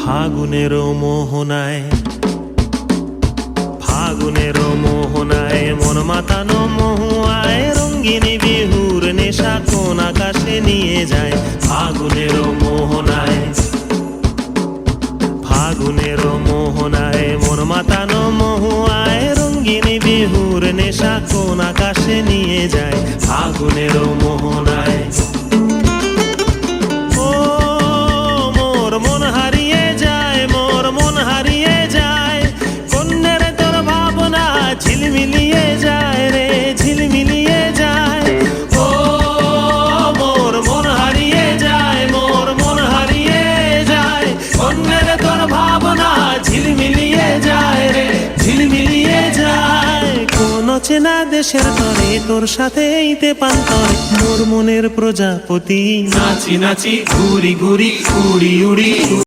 ফাগুনের মোহনায়, ফাগুনের মোহনায় মন মাতানো মহুয়ায় রঙ্গিনী বিহুর নেশা কোন আকাশে নিয়ে যায়। ফাগুনের মোহনায়, ফাগুনের মোহনায় মন মাতানো মহুয়ায় রঙ্গিনী বিহুর নেশা কোন আকাশে নিয়ে যায়। ফাগুনের মোহনায় ঝিলমিলিয়ে যায় রে, ঝিলমিলিয়ে যায়। ও মোর মন হারিয়ে যায়, মোর মন হারিয়ে যায়। অন্যের তোর ভাবনা ঝিলমিলিয়ে যায় রে, ঝিলমিলিয়ে যায়। কোন চেনা দেশের তরে তোর সাথে এইতে পান্তরে মোর মনের প্রজাপতি নাচি নাচি ঘুরি ঘুরি উড়ি উড়ি।